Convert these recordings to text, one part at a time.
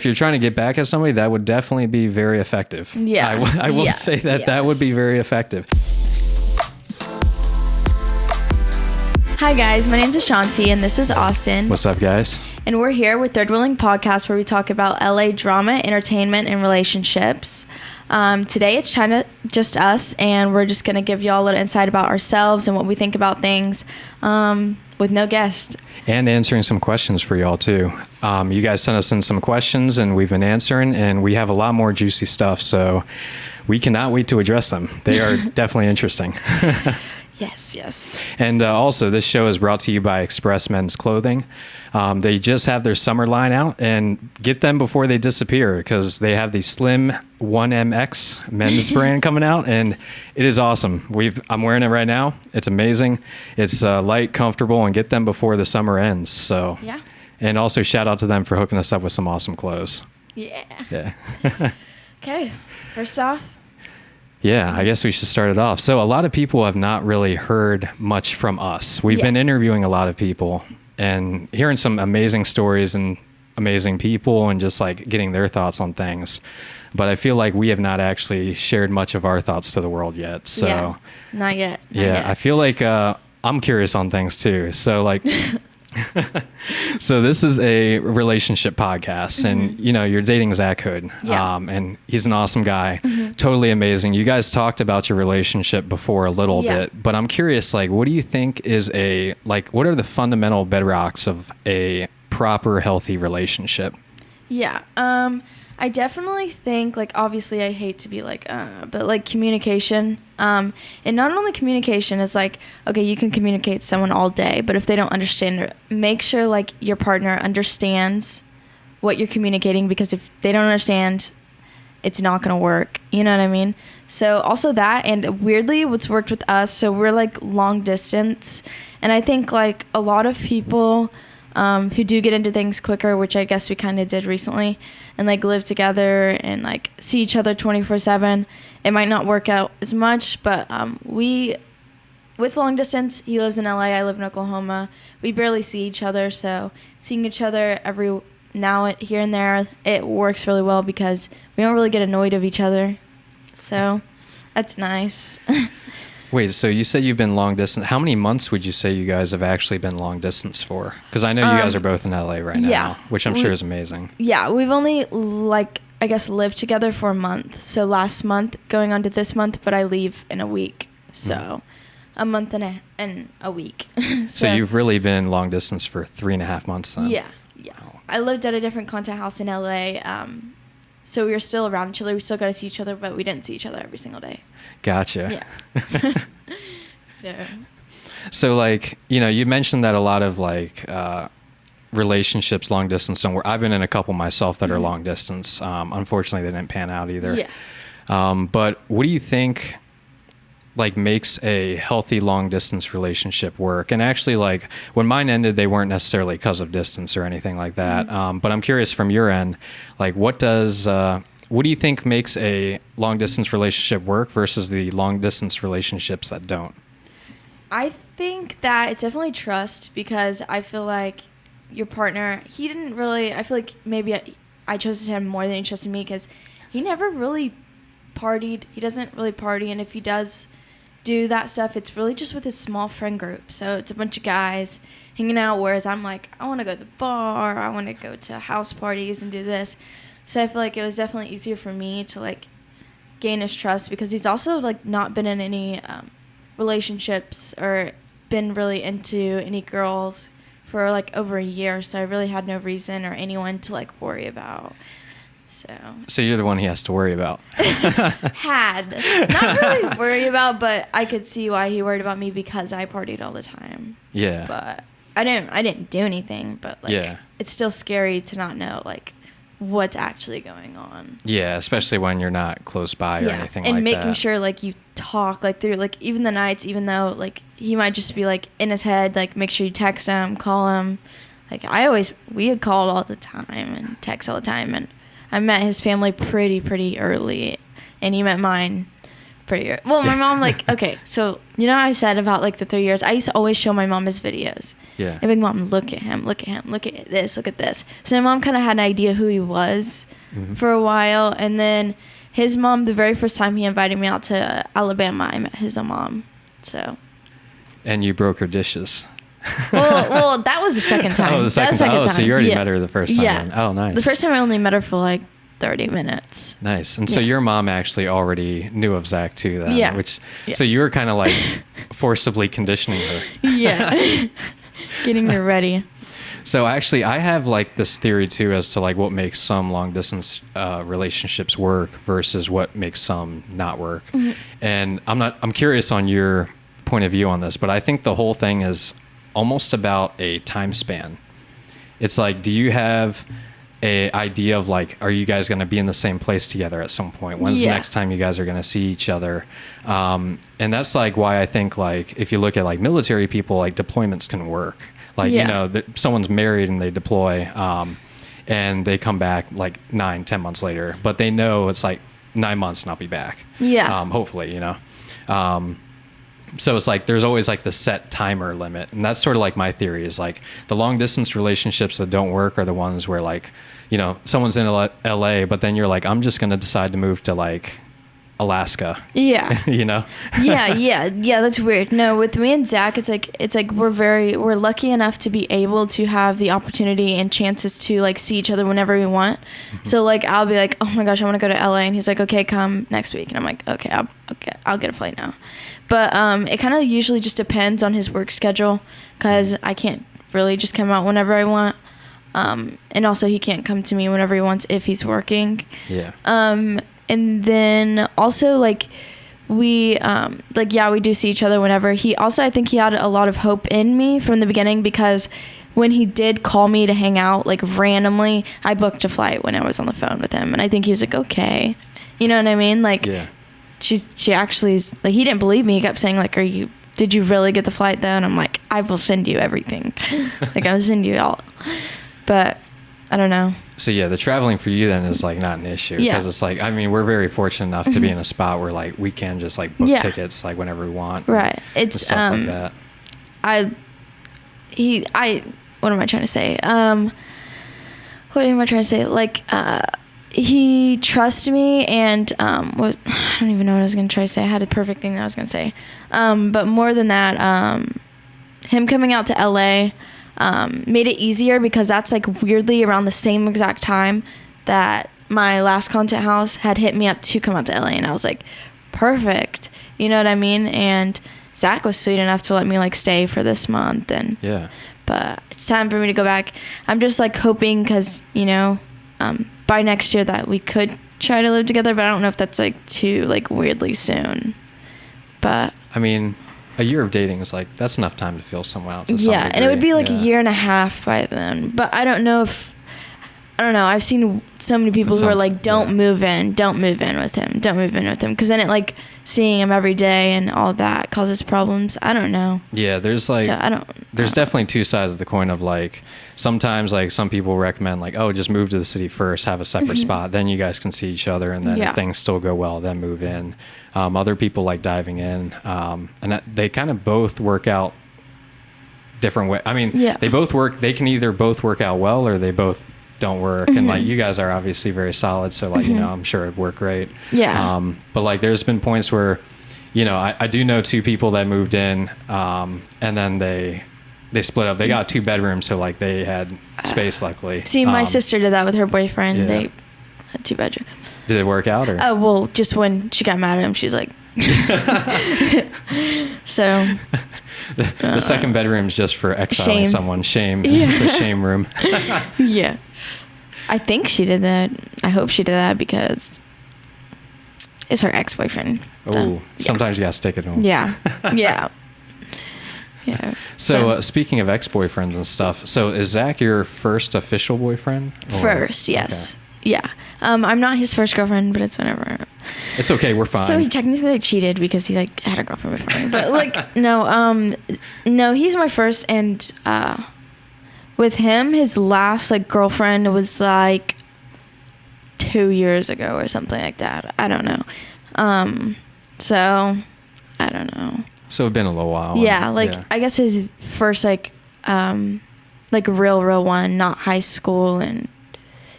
If you're trying to get back at somebody, that would definitely be very effective. Yeah. I will say that that would be very effective. Hi guys, my name's Ashanti and this is Austin. What's up, guys? And we're here with Third Wheeling Podcast, where we talk about LA drama, entertainment, and relationships. Today it's just us, and we're just going to give y'all a little insight about ourselves and what we think about things with no guest. And answering some questions for y'all too. You guys sent us in some questions and we've been answering, and we have a lot more juicy stuff, so we cannot wait to address them. They are definitely interesting. Yes. And also, this show is brought to you by Express Men's Clothing. They just have their summer line out, and get them before they disappear, because they have the Slim 1MX men's brand coming out, and it is awesome. I'm wearing it right now. It's amazing. It's light, comfortable, and get them before the summer ends. So Yeah. And also shout out to them for hooking us up with some awesome clothes. Yeah. Okay, first off. Yeah, I guess we should start it off. So a lot of people have not really heard much from us. We've been interviewing a lot of people and hearing some amazing stories and amazing people and just like getting their thoughts on things. But I feel like we have not actually shared much of our thoughts to the world yet. So Yeah, not yet. I feel like I'm curious on things too. So like... So this is a relationship podcast, and you're dating Zach Hood, and he's an awesome guy, totally amazing. You guys talked about your relationship before a little bit, but I'm curious, like, what do you think is what are the fundamental bedrocks of a proper, healthy relationship? Yeah. I definitely think, like, obviously I hate to be like, but like communication, and not only communication is like, okay, you can communicate with someone all day, but if they don't understand it, make sure like your partner understands what you're communicating, because if they don't understand, it's not going to work. You know what I mean? So also that, and weirdly what's worked with us, so we're like long distance, and I think like a lot of people who do get into things quicker, which I guess we kind of did recently, and like live together and like see each other 24/7, it might not work out as much, but with long distance, he lives in LA, I live in Oklahoma, we barely see each other, so seeing each other every now and here and there, it works really well because we don't really get annoyed of each other, so that's nice. Wait, so you said you've been long distance. How many months would you say you guys have actually been long distance for? Because I know you guys are both in LA right now, which I'm sure is amazing. Yeah, we've only, I guess, lived together for a month. So last month, going on to this month, but I leave in a week. So a month and a week. So you've really been long distance for 3.5 months then? Yeah. Oh. I lived at a different content house in LA. So we were still around each other. We still got to see each other, but we didn't see each other every single day. Gotcha. Yeah. So like, you mentioned that a lot of like relationships long distance don't work. I've been in a couple myself that are long distance. Unfortunately, they didn't pan out either. Yeah. But what do you think like makes a healthy long distance relationship work? And actually, like when mine ended, they weren't necessarily because of distance or anything like that. But I'm curious from your end, like what do you think makes a long distance relationship work versus the long distance relationships that don't? I think that it's definitely trust, because I feel like your partner, I feel like maybe I trusted him more than he trusted me, because he never really partied. He doesn't really party, and if he does do that stuff, it's really just with his small friend group. So it's a bunch of guys hanging out, whereas I'm like, I want to go to the bar, I want to go to house parties and do this. So I feel like it was definitely easier for me to like gain his trust, because he's also like not been in any relationships or been really into any girls for like over a year. So I really had no reason or anyone to like worry about. So you're the one he has to worry about. Not really worry about, but I could see why he worried about me, because I partied all the time. Yeah. But I didn't do anything, but like it's still scary to not know like what's actually going on. Yeah, especially when you're not close by or anything like that. And making sure like you talk like through like even the nights, even though like he might just be like in his head, like make sure you text him, call him. Like we had called all the time and text all the time, and I met his family pretty early, and he met mine pretty good. Well, my mom, like, okay, so, you know how I said about, like, the 3 years? I used to always show my mom his videos. Yeah. I'd be like, Mom, look at him, look at him, look at this, look at this. So my mom kind of had an idea who he was for a while. And then his mom, the very first time he invited me out to Alabama, I met his mom. So. And you broke her dishes. well, that was the second time. Oh, the second time. Oh, so you already met her the first time. Yeah. Then. Oh, nice. The first time I only met her for like 30 minutes. Nice. And so your mom actually already knew of Zach too then. Yeah. So you were kind of like forcibly conditioning her. Yeah. Getting her ready. So actually I have like this theory too as to like what makes some long distance relationships work versus what makes some not work. And I'm curious on your point of view on this, but I think the whole thing is almost about a time span. It's like, do you have a idea of like, are you guys going to be in the same place together at some point? When's the next time you guys are going to see each other? And that's like why I think like, if you look at like military people, like deployments can work. Like, you know, someone's married and they deploy, and they come back like 9-10 months later, but they know it's like 9 months and I'll be back. Yeah. Hopefully, you know. So it's like there's always like the set timer limit, and that's sort of like my theory is like the long distance relationships that don't work are the ones where like, you know, someone's in LA, but then you're like, I'm just going to decide to move to like Alaska. Yeah. You know? Yeah. That's weird. No, with me and Zach, it's like we're lucky enough to be able to have the opportunity and chances to like see each other whenever we want. So like I'll be like, oh my gosh, I want to go to LA, and he's like, okay, come next week, and I'm like, okay, I'll get a flight now. But it kind of usually just depends on his work schedule, because I can't really just come out whenever I want. And also he can't come to me whenever he wants if he's working. Yeah. And then also like we do see each other whenever. I think he had a lot of hope in me from the beginning, because when he did call me to hang out like randomly, I booked a flight when I was on the phone with him, and I think he was like, okay, you know what I mean? Like, yeah. She actually is like, he didn't believe me. He kept saying like, did you really get the flight though? And I'm like, I will send you everything. Like, I'll send you all. But I don't know. So yeah, the traveling for you then is like not an issue, because it's like, I mean, we're very fortunate enough to be in a spot where like we can just like book tickets like whenever we want. Right. It's stuff like that. What am I trying to say? Like, he trusts me, and I don't even know what I was going to try to say. I had a perfect thing that I was going to say. But more than that, him coming out to LA made it easier, because that's like weirdly around the same exact time that my last content house had hit me up to come out to LA, and I was like, perfect. You know what I mean? And Zach was sweet enough to let me like stay for this month, and but it's time for me to go back. I'm just like hoping, because you know, by next year that we could try to live together, but I don't know if that's like too like weirdly soon. But I mean, a year of dating is like, that's enough time to feel someone out to some degree. And it would be like a year and a half by then. But I don't know. I've seen so many people who are like, don't move in with him, because then it like seeing him every day and all that causes problems. I don't know. Yeah, there's like, there's definitely two sides of the coin of like, sometimes like some people recommend like, oh, just move to the city first, have a separate spot, then you guys can see each other, and then if things still go well, then move in. Other people like diving in, and they kind of both work out different ways. I mean, they can either both work out well, or they both don't work. And like, you guys are obviously very solid, so like, you know, I'm sure it'd work great. But like, there's been points where, you know, I do know two people that moved in, and then they split up. They got 2 bedrooms, so like they had space, luckily. See, my sister did that with her boyfriend. They had 2 bedrooms. Did it work out, or? Oh, well, just when she got mad at him, she's like, so. The second bedroom's just for exiling someone. Shame. It's the shame room. Yeah. I think she did that. I hope she did that, because it's her ex-boyfriend. Oh, sometimes you gotta stick it to him. Yeah. So speaking of ex-boyfriends and stuff, so is Zach your first official boyfriend? First, yes. Okay. Yeah. I'm not his first girlfriend, but it's whenever. It's okay. We're fine. So he technically like cheated, because he like had a girlfriend before me. But like, no, he's my first. And with him, his last like girlfriend was like 2 years ago or something like that. I don't know. So, I don't know. So it's been a little while. Yeah, I guess his first, real one, not high school, and,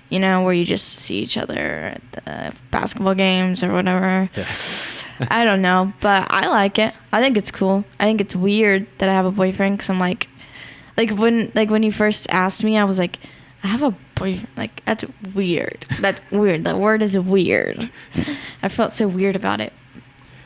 where you just see each other at the basketball games or whatever. Yeah. I don't know, but I like it. I think it's cool. I think it's weird that I have a boyfriend, because I'm when you first asked me, I was like, I have a boyfriend. That's weird. That's weird. That word is weird. I felt so weird about it.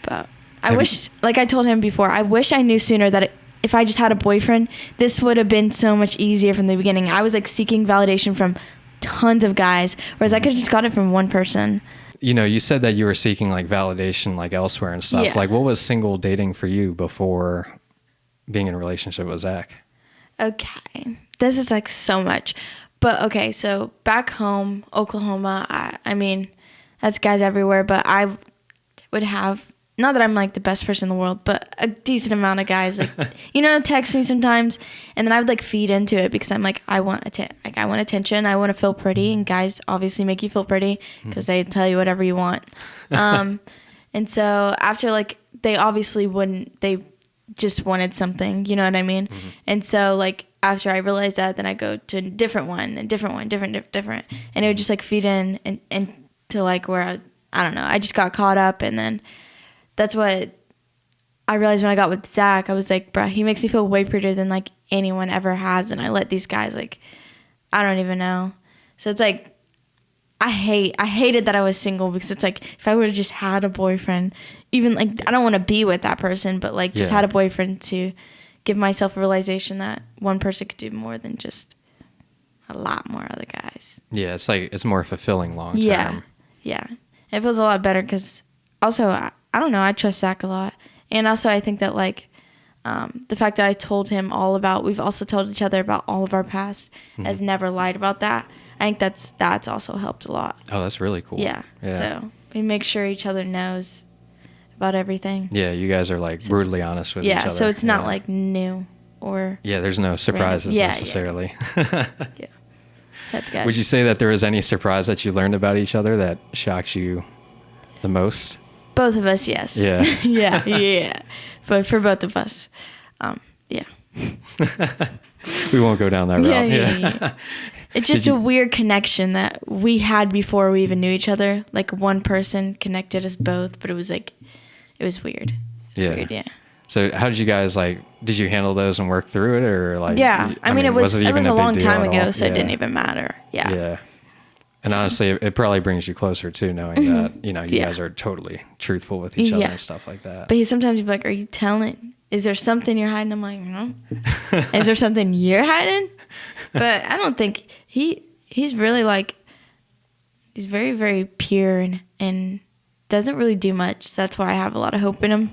But I wish, I told him before, I wish I knew sooner that if I just had a boyfriend, this would have been so much easier from the beginning. I was seeking validation from tons of guys, whereas I could have just got it from one person. You said that you were seeking validation elsewhere and stuff. Yeah. What was single dating for you before being in a relationship with Zach? Okay. This is so much. But okay, so back home, Oklahoma, I mean, that's guys everywhere, but I would have, not that I'm the best person in the world, but a decent amount of guys text me sometimes, and then I would feed into it, because I'm I want attention, I want to feel pretty, and guys obviously make you feel pretty because they tell you whatever you want. And so after they obviously wouldn't, they just wanted something, you know what I mean? Mm-hmm. And so after I realized that, then I go to a different one, and different one, different, and it would just feed in and to where I don't know, I just got caught up, and then that's what I realized when I got with Zach. I was bruh, he makes me feel way prettier than anyone ever has, and I let these guys I don't even know. So it's I hated that I was single, because it's if I would have just had a boyfriend, even I don't want to be with that person, but just had a boyfriend to give myself a realization that one person could do more than just a lot more other guys. Yeah, it's more fulfilling long term. Yeah. It feels a lot better, because also, I don't know, I trust Zach a lot. And also I think that the fact that I told him we've also told each other about all of our past, has never lied about that. I think that's also helped a lot. Oh, that's really cool. Yeah. So we make sure each other knows about everything. Yeah, you guys are brutally honest with each other. Yeah, so it's not new or... Yeah, there's no surprises necessarily. Yeah. That's good. Would you say that there was any surprise that you learned about each other that shocked you the most? Both of us, yes. Yeah. yeah. But for both of us, yeah. We won't go down that route. Yeah. It's just a weird connection that we had before we even knew each other. One person connected us both, but it was it was weird. Weird, yeah. So how did you guys did you handle those and work through it, or Yeah, I mean it was a long time ago, so it didn't even matter. Yeah. Yeah. And honestly, it probably brings you closer too, knowing that you guys are totally truthful with each other and stuff like that. But he sometimes be "Are you telling? Is there something you're hiding?" I'm like, "No." Is there something you're hiding? But I don't think he's really he's very, very pure and doesn't really do much. So that's why I have a lot of hope in him.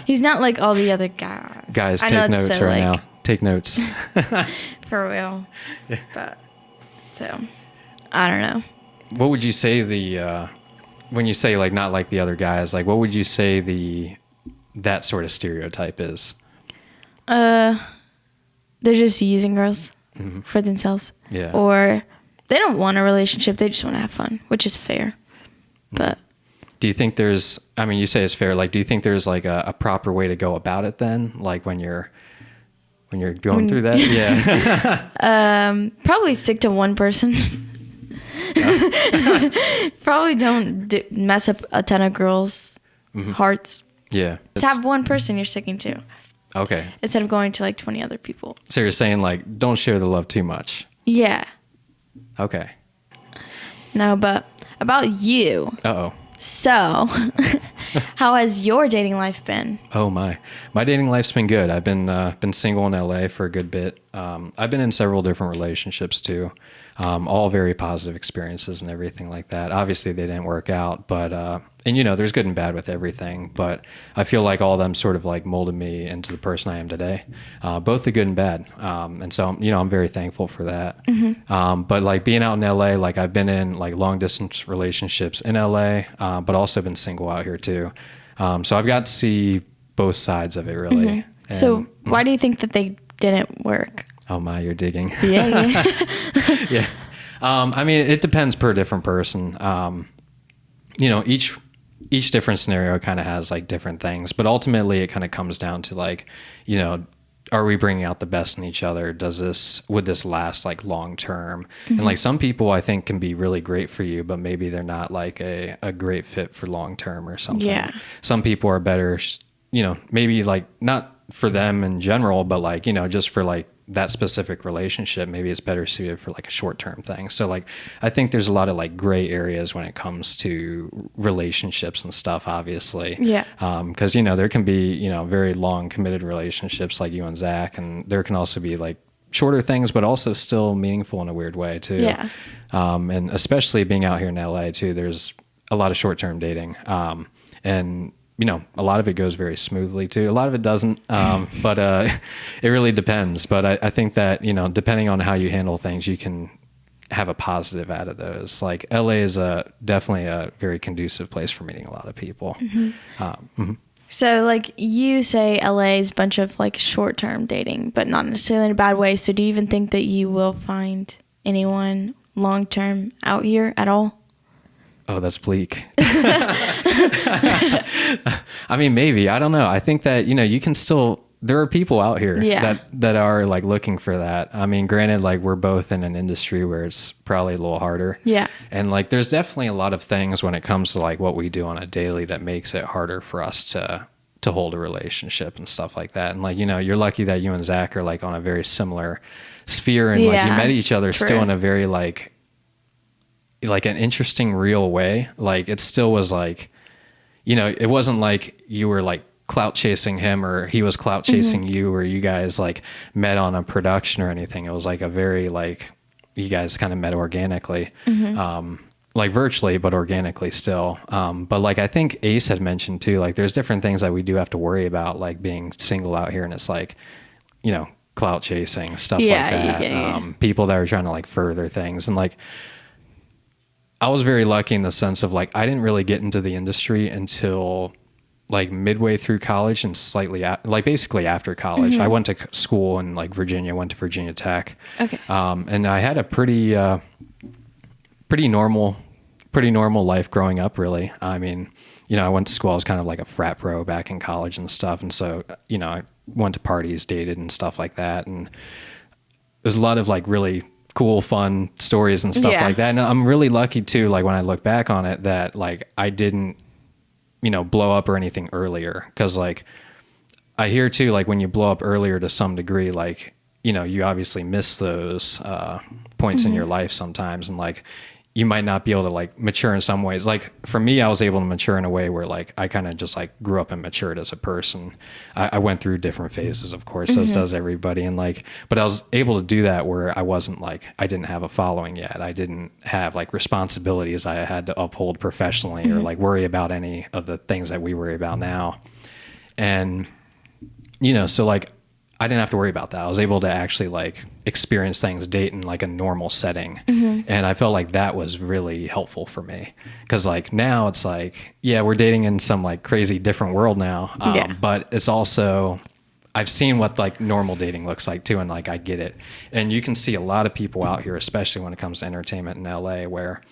He's not like all the other guys. Guys, take notes right now. Take notes. For real. Yeah. But so I don't know. What would you say when you say not like the other guys, what would you say that sort of stereotype is? They're just using girls for themselves. Yeah. Or they don't want a relationship, they just want to have fun, which is fair. But do you think you say it's fair, do you think there's a proper way to go about it then? When you're going through that? Yeah. Probably stick to one person. Probably don't mess up a ton of girls' hearts. Yeah. Just have one person you're sticking to. Okay. Instead of going to 20 other people. So you're saying don't share the love too much. Yeah. Okay. No, but about you. Uh-oh. So, how has your dating life been? Oh my dating life's been good. I've been single in LA for a good bit. I've been in several different relationships too, all very positive experiences and everything like that. Obviously, they didn't work out, but there's good and bad with everything. But I feel like all of them sort of molded me into the person I am today, both the good and bad. And so I'm very thankful for that. Mm-hmm. But being out in LA, I've been in long distance relationships in LA, but also been single out here too. So I've got to see both sides of it really. Mm-hmm. And, so why do you think that they didn't work? Oh my, you're digging. Yeah. Yeah. I mean, it depends per different person. each different scenario kind of has like different things, but ultimately it kind of comes down to like, you know, are we bringing out the best in each other? Would this last like long term? And like some people I think can be really great for you, but maybe they're not like a great fit for long term or something. Yeah. Some people are better, you know, maybe like not for them in general, but like, you know, just for like that specific relationship, maybe it's better suited for like a short-term thing. So like, I think there's a lot of like gray areas when it comes to relationships and stuff, obviously. Yeah. Cause you know, there can be, you know, very long committed relationships like you and Zach, and there can also be like shorter things, but also still meaningful in a weird way too. Yeah. And especially being out here in LA too, there's a lot of short-term dating. And you know, a lot of it goes very smoothly too. A lot of it doesn't, but it really depends. But I think that, you know, depending on how you handle things, you can have a positive out of those. Like LA is definitely a very conducive place for meeting a lot of people. So like you say LA is a bunch of like short-term dating, but not necessarily in a bad way. So do you even think that you will find anyone long-term out here at all? Oh, that's bleak. I mean, maybe, I don't know. I think that, you know, you can still, there are people out here that are like looking for that. I mean, granted, like we're both in an industry where it's probably a little harder. Yeah. And like, there's definitely a lot of things when it comes to like what we do on a daily that makes it harder for us to hold a relationship and stuff like that. And like, you know, you're lucky that you and Zach are like on a very similar sphere, and like you met each other still in a very like an interesting real way. Like it still was like, you know, it wasn't like you were like clout chasing him or he was clout chasing you, or you guys like met on a production or anything. It was like a very like, you guys kind of met organically, like virtually, but organically still. But like, I think Ace had mentioned too, like there's different things that we do have to worry about, like being single out here. And it's like, you know, clout chasing, stuff like that. People that are trying to like further things. And like, I was very lucky in the sense of like, I didn't really get into the industry until like midway through college and slightly like basically after college. I went to school in like Virginia, went to Virginia Tech. Okay. And I had a pretty normal life growing up, really. I mean, you know, I went to school, I was kind of like a frat bro back in college and stuff. And so, you know, I went to parties, dated and stuff like that. And there's a lot of like really cool, fun stories and stuff like that. And I'm really lucky too, like when I look back on it, that like I didn't, you know, blow up or anything earlier. Cause like I hear too, like when you blow up earlier to some degree, like, you know, you obviously miss those points in your life sometimes. And like, you might not be able to like mature in some ways. Like for me, I was able to mature in a way where like I kind of just like grew up and matured as a person. I went through different phases, of course, as does everybody. And like, but I was able to do that where I wasn't like, I didn't have a following yet. I didn't have like responsibilities I had to uphold professionally or like worry about any of the things that we worry about now. And, you know, so like, I didn't have to worry about that. I was able to actually like experience things, date in like a normal setting. And I felt like that was really helpful for me. Cause like now it's like, yeah, we're dating in some like crazy different world now. But it's also, I've seen what like normal dating looks like too. And like, I get it. And you can see a lot of people out here, especially when it comes to entertainment in LA, where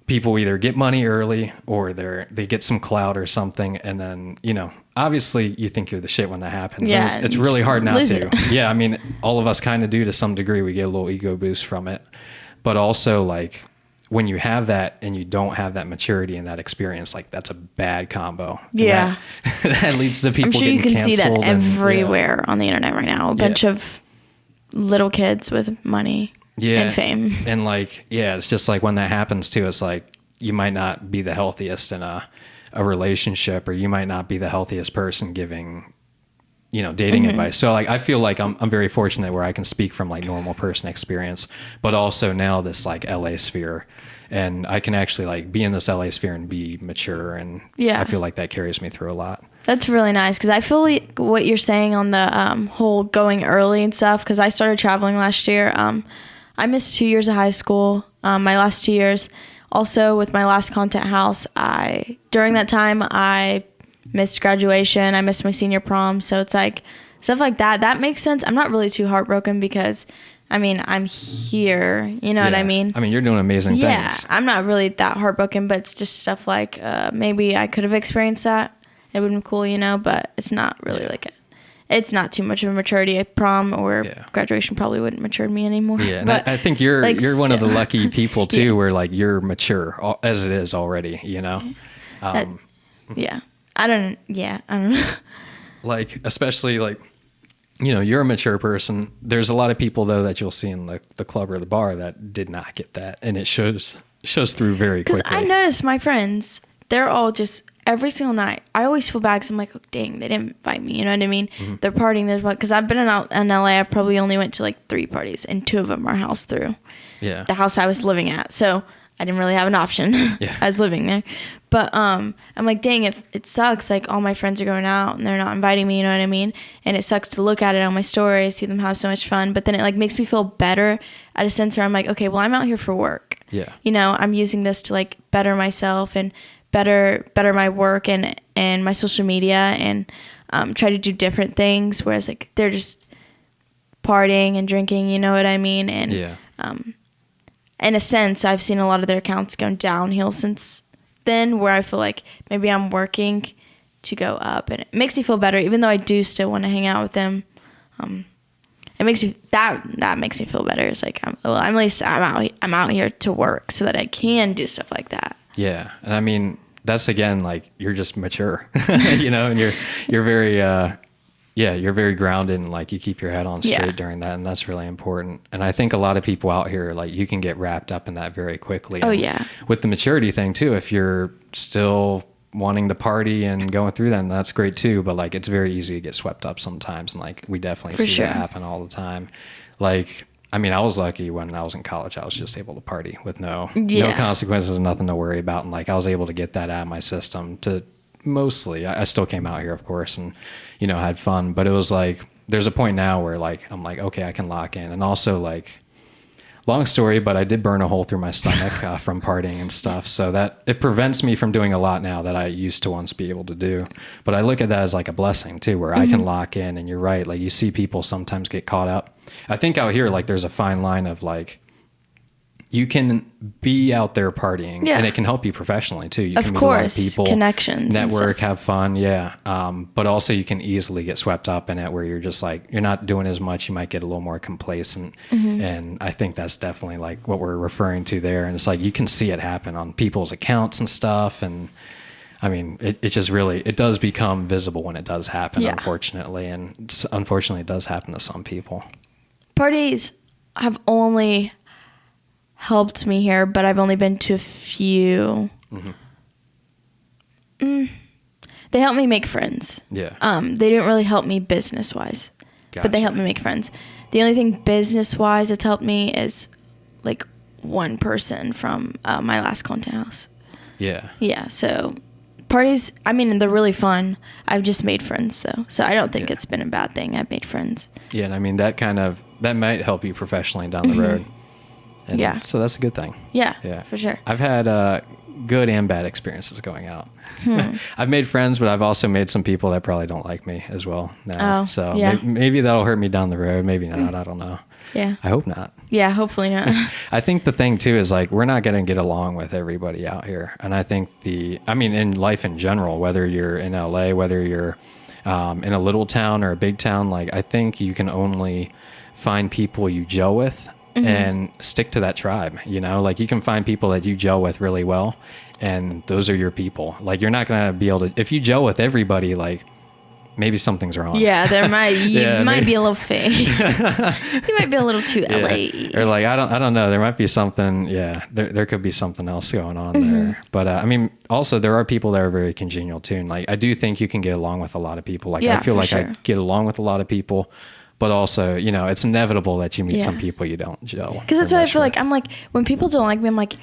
people either get money early or they get some clout or something. And then, you know, obviously you think you're the shit when that happens. Yeah, it's really hard not to. It. Yeah. I mean, all of us kind of do to some degree. We get a little ego boost from it, but also like when you have that and you don't have that maturity and that experience, like that's a bad combo. Yeah. That leads to people I'm sure getting you can see that everywhere on the internet right now. A bunch of little kids with money. And fame. And like, yeah, it's just like when that happens too, it's like you might not be the healthiest in a relationship, or you might not be the healthiest person giving, you know, dating advice. So like, I feel like I'm very fortunate where I can speak from like normal person experience, but also now this like LA sphere, and I can actually like be in this LA sphere and be mature. And I feel like that carries me through a lot. That's really nice, because I feel like what you're saying on the whole going early and stuff, because I started traveling last year. I missed 2 years of high school, my last 2 years. Also, with my last content house, during that time, I missed graduation. I missed my senior prom. So it's like stuff like that. That makes sense. I'm not really too heartbroken because, I mean, I'm here. You know what I mean? I mean, you're doing amazing things. Yeah, I'm not really that heartbroken, but it's just stuff like maybe I could have experienced that. It would have been cool, you know, but it's not really it's not too much of a maturity. A prom or graduation probably wouldn't mature me anymore. Yeah, and but I think you're one of the lucky people too, where like you're mature as it is already, you know. Yeah, I don't know. Like, especially like, you know, you're a mature person. There's a lot of people though that you'll see in the club or the bar that did not get that, and it shows through very quickly. Because I noticed my friends, they're all just every single night. I always feel bad because I'm like, oh, dang, they didn't invite me. You know what I mean? Mm-hmm. They're partying. Because I've been in LA. I've probably only went to like 3 parties, and 2 of them are house through. Yeah. The house I was living at. So I didn't really have an option. Yeah. I was living there. But I'm like, dang, it sucks. Like all my friends are going out and they're not inviting me. You know what I mean? And it sucks to look at it on my stories, see them have so much fun. But then it like makes me feel better at a sense where I'm like, okay, well, I'm out here for work. Yeah. You know, I'm using this to like better myself and better my work and my social media and try to do different things, whereas like they're just partying and drinking, you know what I mean? And in a sense, I've seen a lot of their accounts go downhill since then, where I feel like maybe I'm working to go up, and it makes me feel better, even though I do still want to hang out with them. It makes me that makes me feel better. It's like I'm out here to work so that I can do stuff like that. Yeah, and I mean, that's again, like, you're just mature, you know, and you're very, you're very grounded and like you keep your head on straight during that. And that's really important. And I think a lot of people out here, like you can get wrapped up in that very quickly. Oh, and yeah. With the maturity thing too, if you're still wanting to party and going through that, and that's great too. But like, it's very easy to get swept up sometimes. And like, we definitely see that happen all the time. Like, I mean, I was lucky when I was in college. I was just able to party with no consequences, nothing to worry about. And like, I was able to get that out of my system to mostly, I still came out here, of course, and, you know, had fun. But it was like, there's a point now where like, I'm like, okay, I can lock in. And also like, long story, but I did burn a hole through my stomach from partying and stuff. So that it prevents me from doing a lot now that I used to once be able to do. But I look at that as like a blessing too, where I can lock in. And you're right. Like you see people sometimes get caught up. I think out here, like there's a fine line of like, you can be out there partying and it can help you professionally too. You can meet a lot of people, connections, network, have fun. Yeah. But also you can easily get swept up in it where you're just like, you're not doing as much. You might get a little more complacent. And I think that's definitely like what we're referring to there. And it's like, you can see it happen on people's accounts and stuff. And I mean, it just really, it does become visible when it does happen, unfortunately. And unfortunately it does happen to some people. Parties have only helped me here, but I've only been to a few. They helped me make friends. Yeah. They didn't really help me business wise, but they helped me make friends. The only thing business wise that's helped me is like one person from my last content house. Yeah. Yeah. So parties, I mean, they're really fun. I've just made friends though, so I don't think it's been a bad thing. I've made friends. Yeah, and I mean that might help you professionally down the road. And so that's a good thing. Yeah, for sure. I've had good and bad experiences going out. I've made friends, but I've also made some people that probably don't like me as well now. So maybe that'll hurt me down the road. Maybe not. I don't know. Yeah. I hope not. Yeah, hopefully not. I think the thing too is like, we're not going to get along with everybody out here. And I think in life in general, whether you're in LA, whether you're in a little town or a big town, like I think you can only find people you gel with and stick to that tribe, you know, like you can find people that you gel with really well and those are your people. Like you're not going to be able to, if you gel with everybody, like maybe something's wrong. Yeah, you might be a little fake. You might be a little too LA. Or like, I don't know. There might be something. Yeah, there could be something else going on there. But I mean, also there are people that are very congenial too. And like, I do think you can get along with a lot of people. Like I feel like I get along with a lot of people. But also, you know, it's inevitable that you meet some people you don't gel. Because that's what I feel like. I'm like, when people don't like me, I'm like,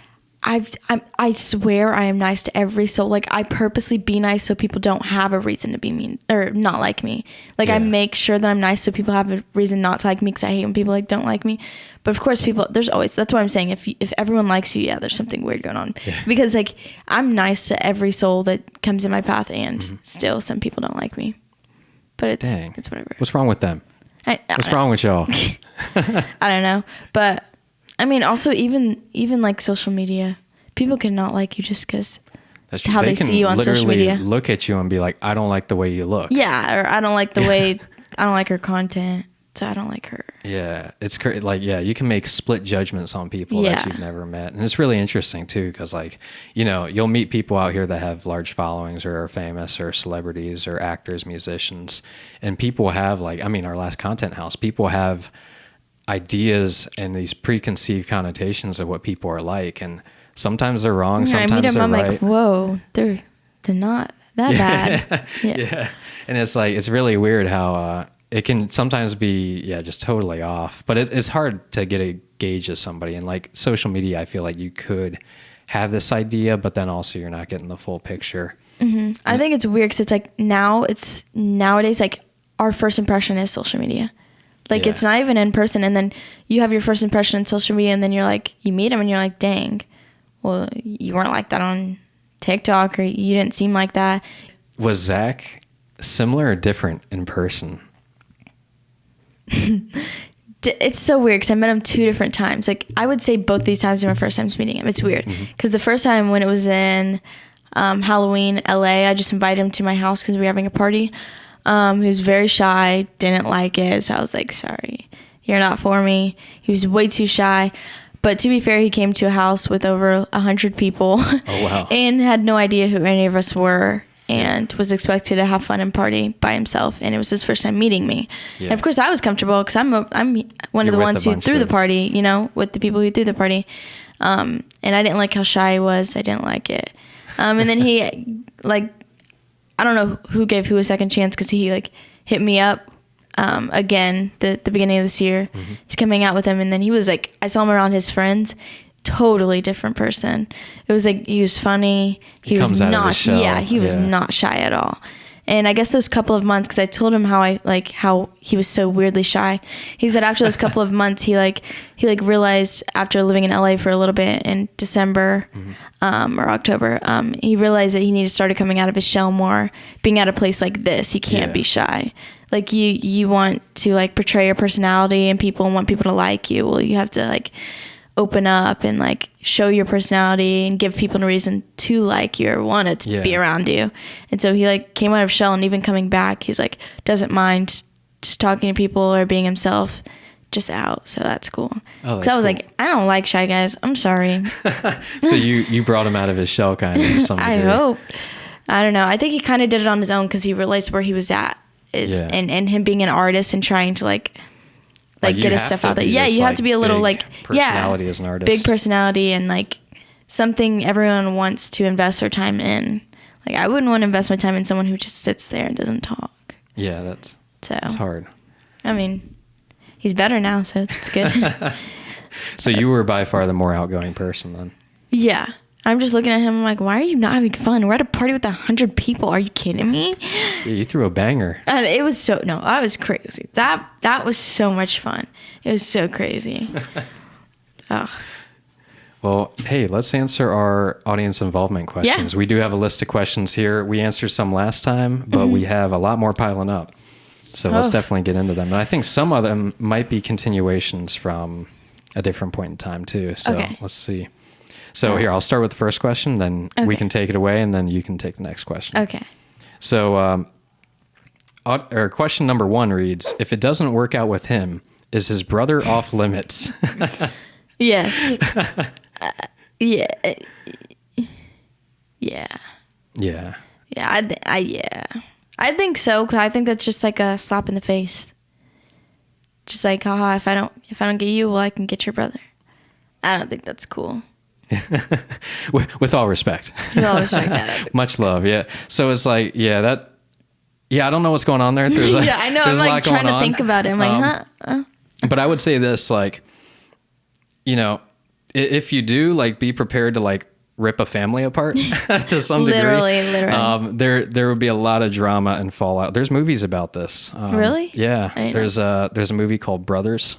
I swear I am nice to every soul. Like I purposely be nice so people don't have a reason to be mean or not like me. Like I make sure that I'm nice so people have a reason not to like me, because I hate when people like don't like me. But of course there's always, that's what I'm saying. If everyone likes you, there's something weird going on. Yeah. Because like I'm nice to every soul that comes in my path, and still some people don't like me. But it's whatever. What's wrong with them? What's wrong with y'all? I don't know. But I mean, also even like social media, people cannot like you just because how they see you on social media. Look at you and be like, I don't like the way you look. Yeah, or I don't like the way, I don't like her content, so I don't like her. Yeah, it's like, yeah, you can make split judgments on people that you've never met. And it's really interesting too, because like, you know, you'll meet people out here that have large followings or are famous or celebrities or actors, musicians, and people have like, I mean, our last content house, people have ideas and these preconceived connotations of what people are like. And sometimes they're wrong. Sometimes I meet them, they're I'm right. like, whoa, they're not that bad. Yeah. And it's like, it's really weird how it can sometimes be, just totally off. But it's hard to get a gauge of somebody. And like social media, I feel like you could have this idea, but then also you're not getting the full picture. Mm-hmm. I think it's weird because it's like nowadays, like our first impression is social media. Like it's not even in person. And then you have your first impression in social media and then you're like, you meet them and you're like, dang. Well, you weren't like that on TikTok, or you didn't seem like that. Was Zach similar or different in person? It's so weird because I met him 2 different times. Like I would say both these times were my first times meeting him. It's weird because the first time when it was in Halloween, LA, I just invited him to my house because we were having a party. He was very shy, didn't like it, so I was like, sorry, you're not for me. He was way too shy. But to be fair, he came to a house with over 100 people. Oh, wow. And had no idea who any of us were and was expected to have fun and party by himself. And it was his first time meeting me. Yeah. And of course, I was comfortable because I'm one of the ones who threw the party, you know, with the people who threw the party. And I didn't like how shy he was. I didn't like it. And then he, like, I don't know who gave who a second chance because he, like, hit me up. Again, the beginning of this year to coming out with him. And then he was like, I saw him around his friends, totally different person. It was like, he was funny. He was not, he was not shy at all. And I guess those couple of months, cause I told him how he was so weirdly shy. He said after those couple of months, he realized after living in LA for a little bit in December, or October, he realized that he needed to start coming out of his shell more. Being at a place like this, he can't be shy. Like you want to like portray your personality and people want people to like you. Well, you have to like open up and like show your personality and give people a reason to like you or want to be around you. And so he like came out of shell, and even coming back, he's like doesn't mind just talking to people or being himself just out. So that's cool. Oh, so I was like, I don't like shy guys. I'm sorry. So you brought him out of his shell kind of to some degree. I hope. I don't know. I think he kind of did it on his own because he realized where he was at. And him being an artist and trying to like get his stuff out there. Yeah, you have to be a little like personality as an artist. Big personality and like something everyone wants to invest their time in. Like I wouldn't want to invest my time in someone who just sits there and doesn't talk. Yeah, that's hard. I mean, he's better now, so it's good. So you were by far the more outgoing person then. Yeah. I'm just looking at him. I'm like, why are you not having fun? We're at a party with 100 people. Are you kidding me? Yeah, you threw a banger. And it was I was crazy. That was so much fun. It was so crazy. Oh. Well, hey, let's answer our audience involvement questions. Yeah. We do have a list of questions here. We answered some last time, but we have a lot more piling up. So let's definitely get into them. And I think some of them might be continuations from a different point in time too. So let's see. So here, I'll start with the first question, then we can take it away, and then you can take the next question. Okay. So question number 1 reads, if it doesn't work out with him, is his brother off limits? Yes. Yeah. Yeah. Yeah. Yeah. I think so, because I think that's just like a slap in the face. Just like, haha, if I don't get you, well, I can get your brother. I don't think that's cool. With all respect. With all respect. Much love, yeah. So it's like, I don't know what's going on there. There's yeah, I know. I'm like trying to think about it. I'm like, huh? But I would say this, like, you know, if you do, like, be prepared to, like, rip a family apart to some degree. Literally. There would be a lot of drama and fallout. There's movies about this. Really? Yeah. There's a movie called Brothers.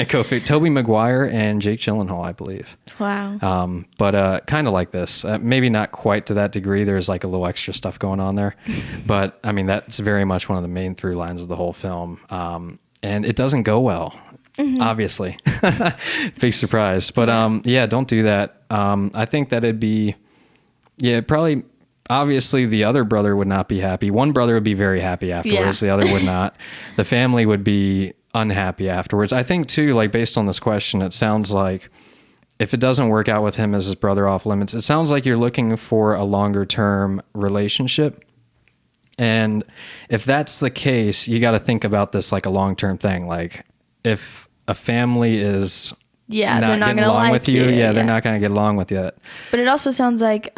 Tobey Maguire and Jake Gyllenhaal, I believe. Wow. But kind of like this. Maybe not quite to that degree. There's like a little extra stuff going on there. But I mean, that's very much one of the main through lines of the whole film. And it doesn't go well, obviously. Big surprise. But yeah, don't do that. I think that it'd be, probably, obviously the other brother would not be happy. One brother would be very happy afterwards. The other would not. The family would be unhappy afterwards. I think too, like based on this question, it sounds like if it doesn't work out with him as his brother off limits, it sounds like you're looking for a longer term relationship. And if that's the case, you got to think about this like a long-term thing. Like if a family is not getting along with you, they're not going to get along with you. But it also sounds like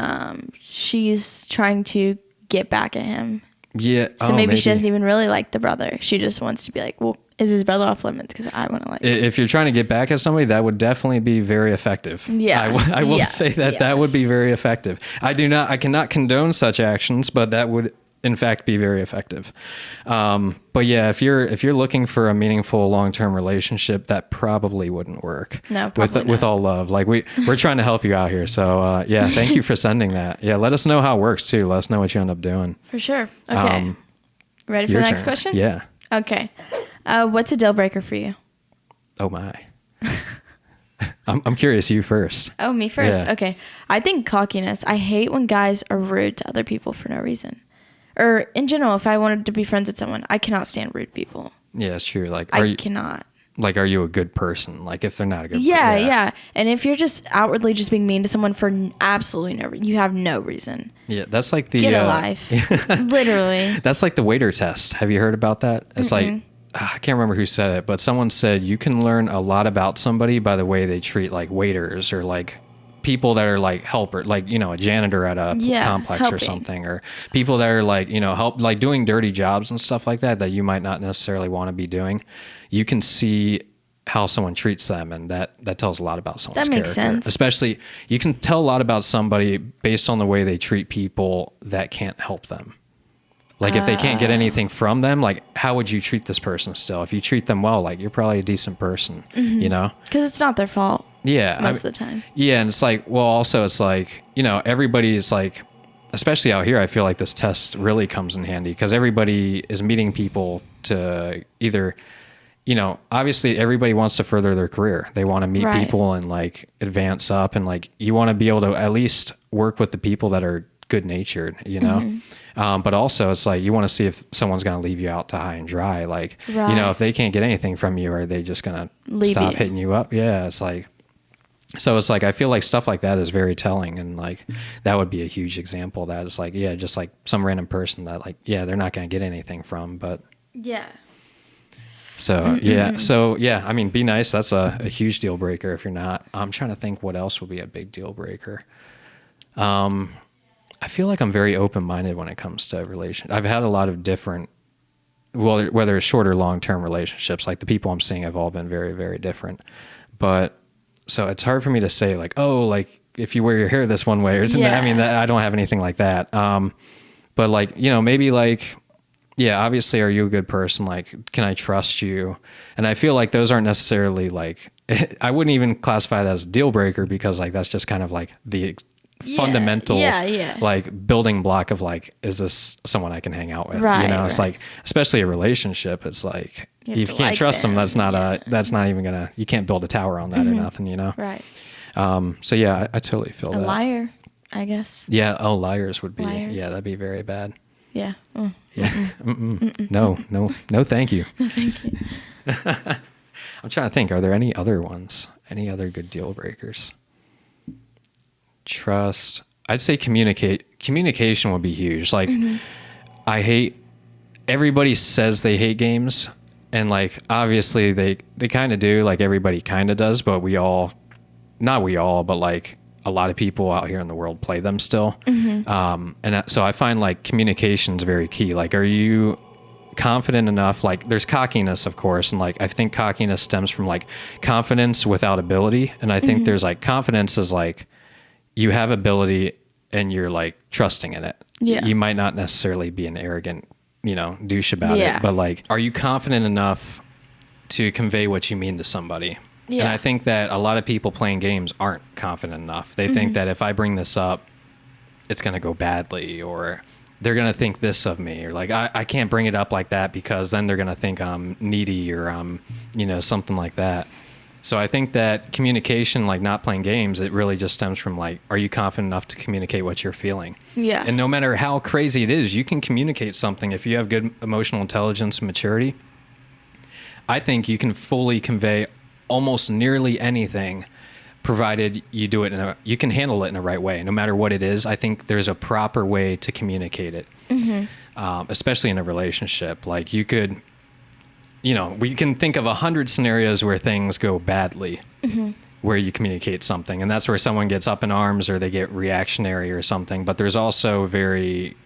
she's trying to get back at him. Yeah. So maybe she doesn't even really like the brother. She just wants to be like, well, is his brother off limits? Because I want to like him. If you're trying to get back at somebody, that would definitely be very effective. Yeah. I will say that that would be very effective. I cannot condone such actions, but that would in fact be very effective. But yeah, if you're looking for a meaningful long-term relationship, that probably wouldn't work. No, probably with all love. Like we're trying to help you out here. So yeah, thank you for sending that. Yeah, let us know how it works too. Let us know what you end up doing. For sure. Okay. Ready for the next question? Yeah. Okay. What's a deal breaker for you? Oh my. I'm curious, you first. Oh, me first. Yeah. Okay. I think cockiness. I hate when guys are rude to other people for no reason. Or in general, if I wanted to be friends with someone, I cannot stand rude people. Yeah, it's true. Like, I cannot. Like, are you a good person? Like, if they're not a good person. Yeah. And if you're just outwardly just being mean to someone for absolutely no reason, you have no reason. Yeah, that's like the... Get a life. Literally. That's like the waiter test. Have you heard about that? It's like, I can't remember who said it, but someone said you can learn a lot about somebody by the way they treat like waiters or like people that are like helper, like, you know, a janitor at a complex or something, or people that are like, you know, help, like doing dirty jobs and stuff like that you might not necessarily want to be doing. You can see how someone treats them, and that tells a lot about someone's character. That makes sense. Especially, you can tell a lot about somebody based on the way they treat people that can't help them. Like if they can't get anything from them, like how would you treat this person still? If you treat them well, like you're probably a decent person, you know? Because it's not their fault. Yeah. Most of the time. Yeah. And it's like, well, also it's like, you know, everybody is like, especially out here, I feel like this test really comes in handy because everybody is meeting people to either, you know, obviously everybody wants to further their career. They want to meet people and like advance up, and like you want to be able to at least work with the people that are good natured, you know? But also it's like, you want to see if someone's going to leave you out to high and dry. Like, you know, if they can't get anything from you, are they just going to stop hitting you up? Yeah. It's like, so it's like, I feel like stuff like that is very telling. And like, that would be a huge example that is like, yeah, just like some random person that like, yeah, they're not going to get anything from, but so yeah, I mean, be nice. That's a huge deal breaker. If you're not, I'm trying to think what else would be a big deal breaker. I feel like I'm very open-minded when it comes to relationships. I've had a lot of different, well, whether it's short or long-term relationships, like the people I'm seeing have all been very, very different. But so it's hard for me to say like, oh, like if you wear your hair this one way or something. I mean, I don't have anything like that. But like, you know, maybe like, yeah, obviously, are you a good person? Like, can I trust you? And I feel like those aren't necessarily like, I wouldn't even classify that as a deal breaker because like, that's just kind of like the fundamental like building block of like, is this someone I can hang out with? You know, it's like, especially a relationship, it's like if you can't trust them, that's not even gonna, you can't build a tower on that or nothing, you know? So yeah, I totally feel that. A liar, I guess. Yeah. Oh, liars would be, yeah, that'd be very bad. Yeah. Yeah. No, thank you. No, thank you. I'm trying to think, are there any other ones? Any other good deal breakers? Trust. I'd say communication would be huge. Like everybody says they hate games, and like obviously they kind of do, like everybody kind of does, but not we all, but like a lot of people out here in the world play them still. And so I find like communication's very key. Like, are you confident enough? Like there's cockiness, of course, and like I think cockiness stems from like confidence without ability, and I think there's like confidence is like you have ability and you're like trusting in it. You might not necessarily be an arrogant, you know, douche about it, but like, are you confident enough to convey what you mean to somebody. Yeah. And I think that a lot of people playing games aren't confident enough. They think that if I bring this up, it's going to go badly, or they're going to think this of me, or like, I can't bring it up like that because then they're going to think I'm needy or something like that. So I think that communication, like not playing games, it really just stems from like, are you confident enough to communicate what you're feeling? Yeah. And no matter how crazy it is, you can communicate something. If you have good emotional intelligence and maturity, I think you can fully convey almost nearly anything, provided you do it you can handle it in the right way. No matter what it is, I think there's a proper way to communicate it, especially in a relationship. Like you could, we can think of 100 scenarios where things go badly, where you communicate something, and that's where someone gets up in arms or they get reactionary or something. But there's also very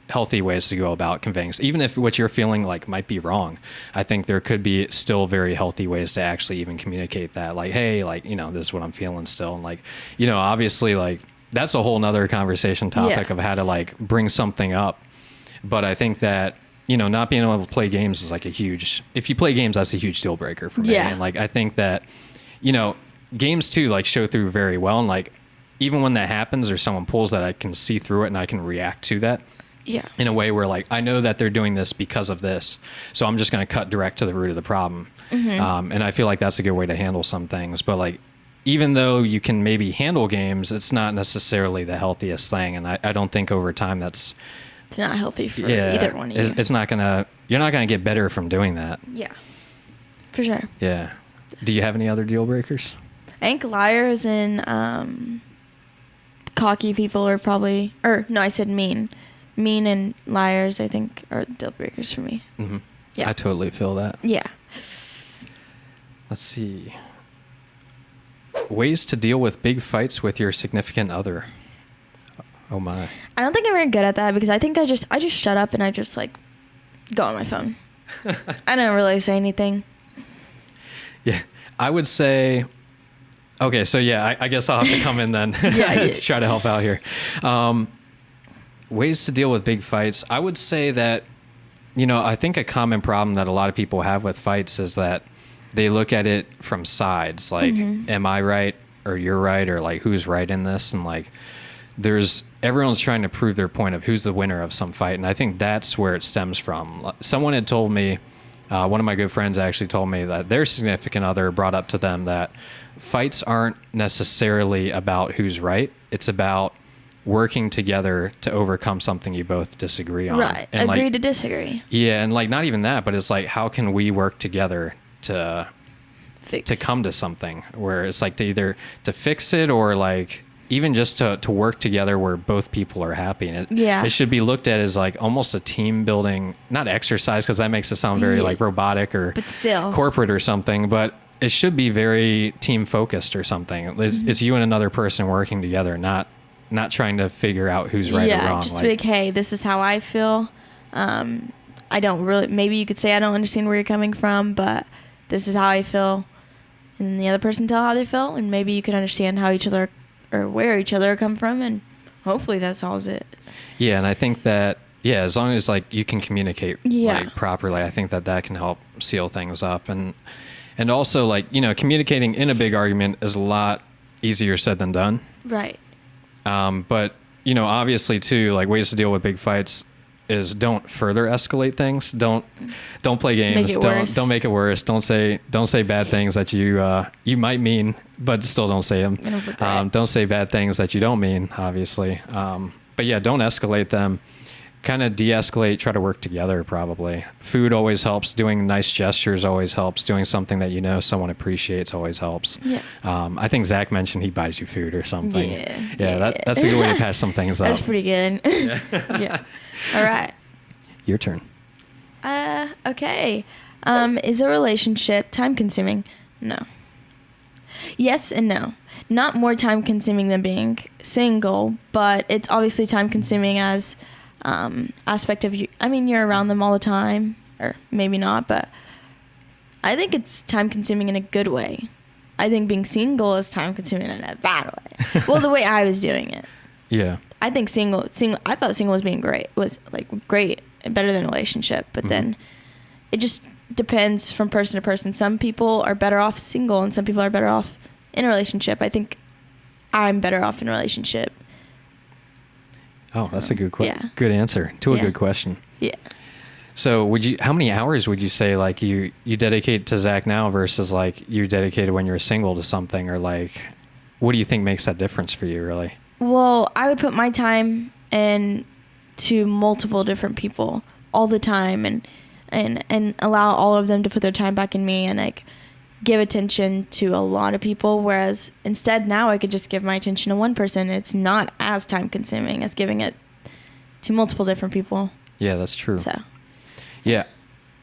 healthy ways to go about conveying, even if what you're feeling like might be wrong. I think there could be still very healthy ways to actually even communicate that, like, hey, like, this is what I'm feeling still. And like, obviously, like, that's a whole nother conversation topic of how to like bring something up. But I think that, not being able to play games is like if you play games, that's a huge deal breaker for me. Yeah. And like, I think that, games too, like show through very well. And like, even when that happens or someone pulls that, I can see through it and I can react to that. Yeah. In a way where like, I know that they're doing this because of this. So I'm just going to cut direct to the root of the problem. And I feel like that's a good way to handle some things. But like, even though you can maybe handle games, it's not necessarily the healthiest thing. And I don't think over time it's not healthy for either one of you. It's not you're not going to get better from doing that. Yeah. For sure. Yeah. Do you have any other deal breakers? I think liars and cocky people are probably, I said mean. Mean and liars, I think, are deal breakers for me. Mm-hmm. Yeah. I totally feel that. Yeah. Let's see. Ways to deal with big fights with your significant other. Oh my. I don't think I'm very good at that because I think I just shut up and I just like go on my phone. I don't really say anything. Yeah. I would say, okay, so yeah, I guess I'll have to come in then. Let's try to help out here. Ways to deal with big fights. I would say that, I think a common problem that a lot of people have with fights is that they look at it from sides. Like, am I right or you're right, or like who's right in this? And like, everyone's trying to prove their point of who's the winner of some fight. And I think that's where it stems from. Someone had told me, one of my good friends actually told me that their significant other brought up to them that fights aren't necessarily about who's right. It's about working together to overcome something you both disagree on. Right. And agree like, to disagree. Yeah. And like, not even that, but it's like, how can we work together to come to something where it's like to fix it, or like even just to work together where both people are happy. And it should be looked at as like almost a team building, not exercise, because that makes it sound very like robotic or but still corporate or something, but it should be very team focused or something. It's you and another person working together, not trying to figure out who's right or wrong. Yeah, just like, hey, this is how I feel. I don't really, maybe you could say I don't understand where you're coming from, but this is how I feel. And then the other person tell how they feel, and maybe you can understand how each other or where each other come from, and hopefully that solves it. Yeah, and I think that, as long as like you can communicate like properly, I think that can help seal things up. And also like, communicating in a big argument is a lot easier said than done. Right. But, obviously too, like ways to deal with big fights is don't further escalate things. Don't play games. Don't make it worse. Don't say bad things that you might mean, but still don't say them. Don't say bad things that you don't mean, obviously. But yeah, don't escalate them. Kind of de-escalate, try to work together probably. Food always helps. Doing nice gestures always helps. Doing something that someone appreciates always helps. Yeah. I think Zach mentioned he buys you food or something. Yeah. That's a good way to patch some things up. That's pretty good. Yeah. All right. Your turn. Okay. Is a relationship time consuming? No. Yes and no. Not more time consuming than being single, but it's obviously time consuming as aspect of you. I mean, you're around them all the time, or maybe not, but I think it's time consuming in a good way. I think being single is time consuming in a bad way. Well, the way I was doing it. Yeah. I think single. I thought single was being great, was like great and better than relationship, but then it just depends from person to person. Some people are better off single and some people are better off in a relationship. I think I'm better off in a relationship. Oh, so, that's a good yeah. Good answer to a good question. Yeah. So how many hours would you say like you dedicate to Zach now versus like you dedicated when you were single to something, or like what do you think makes that difference for you really? Well, I would put my time in to multiple different people all the time and allow all of them to put their time back in me and like give attention to a lot of people, whereas instead now I could just give my attention to one person. It's not as time consuming as giving it to multiple different people. Yeah, that's true. So yeah,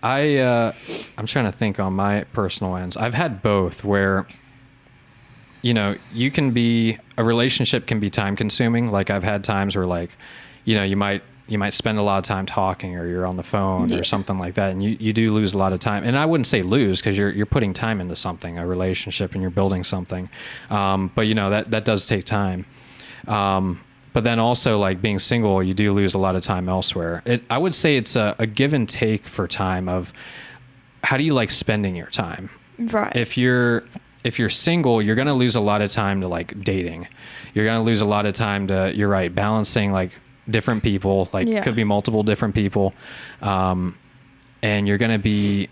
I'm trying to think on my personal ends. I've had both where, you know, a relationship can be time consuming. Like I've had times where like, you know, you might spend a lot of time talking or you're on the phone or something like that. And you do lose a lot of time. And I wouldn't say lose because you're putting time into something, a relationship, and you're building something. But you know, that does take time. But then also like being single, you do lose a lot of time elsewhere. I would say it's a give and take for time of how do you like spending your time? right. If you're single, you're going to lose a lot of time to like dating. You're going to lose a lot of time to, you're right, balancing like different people, like could be multiple different people. And you're going to be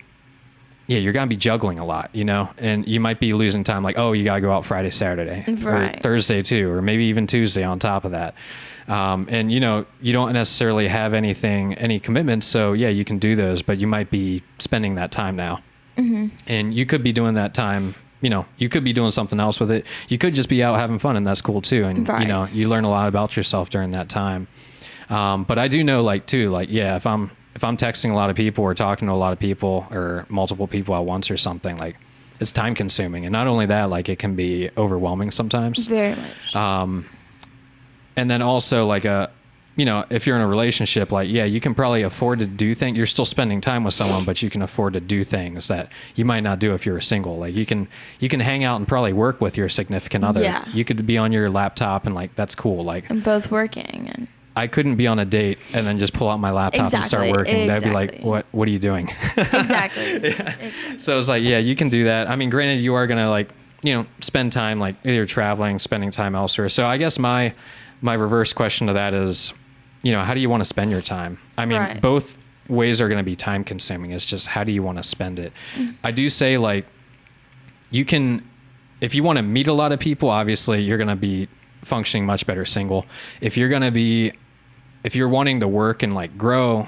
juggling a lot, you know, and you might be losing time. Like, oh, you got to go out Friday, Saturday, right. or Thursday too, or maybe even Tuesday on top of that. And you know, you don't necessarily have any commitments. So yeah, you can do those, but you might be spending that time now. Mm-hmm. And you could be doing that time, you know, you could be doing something else with it. You could just be out having fun, and that's cool too. And you know, you learn a lot about yourself during that time. But I do know like too, like, yeah, if I'm texting a lot of people or talking to a lot of people or multiple people at once or something, like it's time consuming. And not only that, like it can be overwhelming sometimes. Very much. And then also like you know, if you're in a relationship, like, yeah, you can probably afford to do things. You're still spending time with someone, but you can afford to do things that you might not do if you're single. Like you can hang out and probably work with your significant other. Yeah. You could be on your laptop and like, that's cool. Like I'm both working and I couldn't be on a date and then just pull out my laptop and start working. That'd be like, what are you doing? Exactly. So it's like, yeah, you can do that. I mean, granted, you are going to like, you know, spend time like either traveling, spending time elsewhere. So I guess my reverse question to that is, you know, how do you want to spend your time? I mean, both ways are going to be time consuming. It's just, how do you want to spend it? I do say like, you can, if you want to meet a lot of people, obviously you're going to be functioning much better single. If you're wanting to work and like grow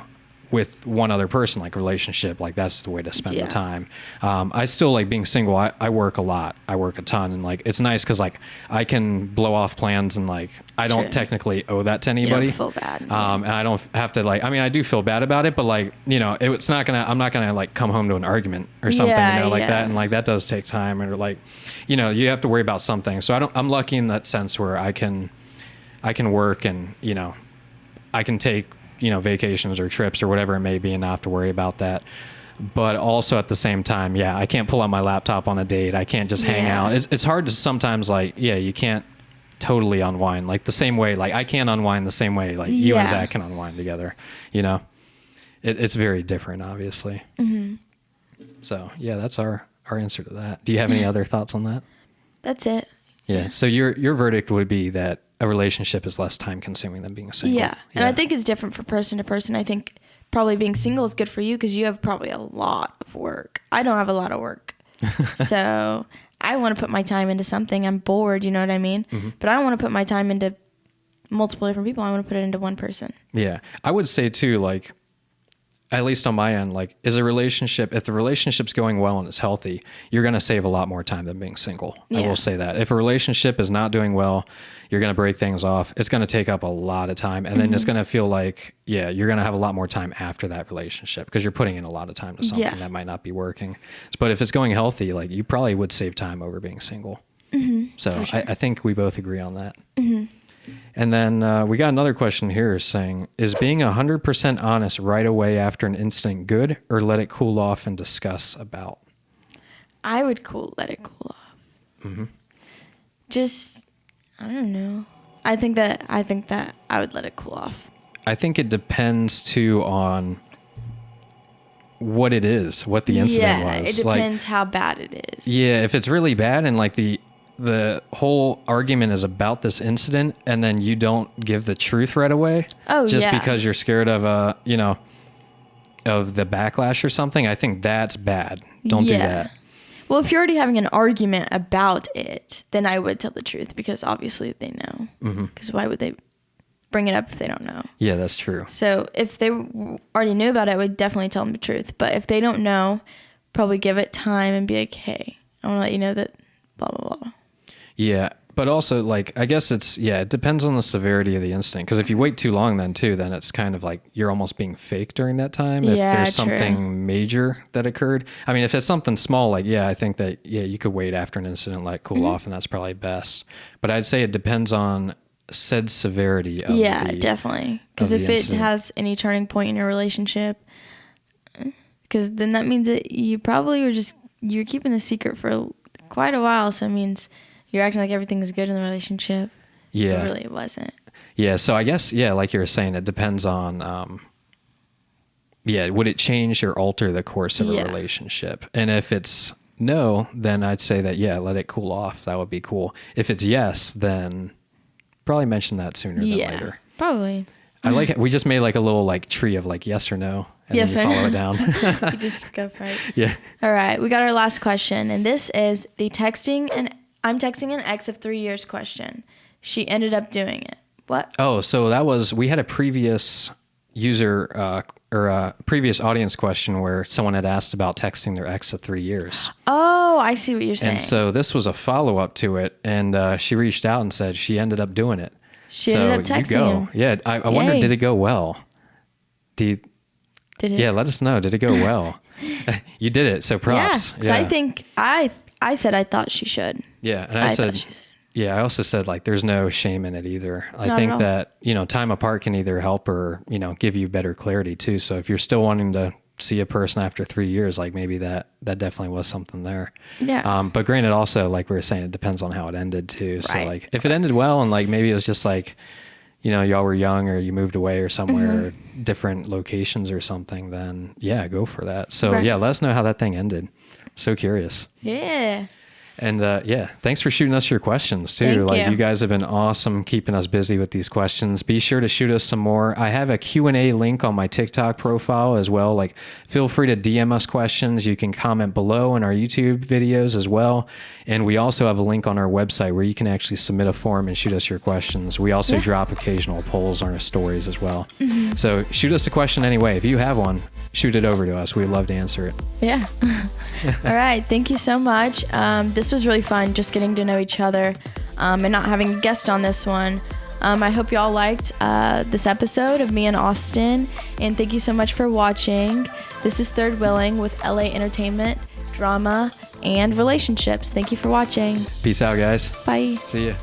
with one other person, like relationship, like that's the way to spend the time. I still like being single. I work a lot. I work a ton, and like it's nice because like I can blow off plans and like I don't technically owe that to anybody. You don't feel bad. And I don't have to like. I mean, I do feel bad about it, but like, you know, it's not gonna. I'm not gonna like come home to an argument or something, you know, like that, and like that does take time, or like, you know, you have to worry about something. So I'm lucky in that sense where I can work and, you know, I can take, you know, vacations or trips or whatever it may be and not have to worry about that. But also at the same time, yeah, I can't pull out my laptop on a date. I can't just hang out. It's hard to sometimes like, yeah, you can't totally unwind like the same way. Like I can't unwind the same way like you and Zach can unwind together, you know. It's very different, obviously. Mm-hmm. So yeah, that's our answer to that. Do you have any other thoughts on that? That's it. Yeah. So your verdict would be that a relationship is less time consuming than being single. Yeah. And I think it's different from person to person. I think probably being single is good for you because you have probably a lot of work. I don't have a lot of work. So I want to put my time into something. I'm bored, you know what I mean? Mm-hmm. But I don't want to put my time into multiple different people. I want to put it into one person. Yeah. I would say too, like, at least on my end, like, if the relationship's going well and it's healthy, you're going to save a lot more time than being single. Yeah. I will say that. If a relationship is not doing well, you're going to break things off. It's going to take up a lot of time. And then it's going to feel like, yeah, you're going to have a lot more time after that relationship because you're putting in a lot of time to something that might not be working. But if it's going healthy, like, you probably would save time over being single. Mm-hmm. So sure. I think we both agree on that. Mm-hmm. And then we got another question here saying, is being 100% honest right away after an incident good, or let it cool off and discuss about? I would let it cool off. Mm-hmm. Just, I don't know. I think that I would let it cool off. I think it depends too on what it is, what the incident was. It depends how bad it is. Yeah, if it's really bad and like the whole argument is about this incident and then you don't give the truth right away just because you're scared of of the backlash or something, I think that's bad. Don't do that. Well, if you're already having an argument about it, then I would tell the truth because obviously they know. Because why would they bring it up if they don't know? Yeah, that's true. So if they already knew about it, I would definitely tell them the truth. But if they don't know, probably give it time and be like, hey, I want to let you know that blah, blah, blah. Yeah, but also, like, I guess it depends on the severity of the incident. Because if you wait too long then it's kind of like you're almost being fake during that time. If there's something major that occurred. I mean, if it's something small, like, I think that, you could wait after an incident, like, cool off, and that's probably best. But I'd say it depends on said severity of definitely. Because if it has any turning point in your relationship, because then that means that you probably you're keeping the secret for quite a while. So it means you're acting like everything is good in the relationship. Yeah. But really it wasn't. Yeah. So I guess, like you were saying, it depends on, would it change or alter the course of a relationship? And if it's no, then I'd say that, let it cool off. That would be cool. If it's yes, then probably mention that sooner than later. Probably. I like it. We just made like a little like tree of like yes or no. And then you follow it down. You just go for it. Yeah. All right. We got our last question. And this is I'm texting an ex of 3 years question. She ended up doing it. What? Oh, so we had a previous user or previous audience question where someone had asked about texting their ex of 3 years. Oh, I see what you're saying. And so this was a follow-up to it. And she reached out and said she ended up doing it. She ended up texting him. Yeah. I wonder, did it go well? Did it? Yeah, let us know. Did it go well? You did it. So props. Yeah. I think I said I thought she should. Yeah. And I said, I also said like there's no shame in it either. I think that, time apart can either help or, give you better clarity too. So if you're still wanting to see a person after 3 years, like maybe that definitely was something there. Yeah. But granted also, like we were saying, it depends on how it ended too. So like if it ended well and like maybe it was just like, y'all were young or you moved away or somewhere, different locations or something, then go for that. So let us know how that thing ended. So curious. Yeah. And thanks for shooting us your questions too. You guys have been awesome keeping us busy with these questions. Be sure to shoot us some more. I have a Q&A link on my TikTok profile as well. Like feel free to DM us questions. You can comment below in our YouTube videos as well. And we also have a link on our website where you can actually submit a form and shoot us your questions. We also drop occasional polls on our stories as well. So shoot us a question anyway. If you have one, shoot it over to us. We'd love to answer it. Yeah. All right. Thank you so much. This was really fun, just getting to know each other and not having a guest on this one. I hope you all liked this episode of me and Austin, and thank you so much for watching. This is Third Wheeling with LA Entertainment, Drama, and Relationships. Thank you for watching. Peace out, guys. Bye. See ya.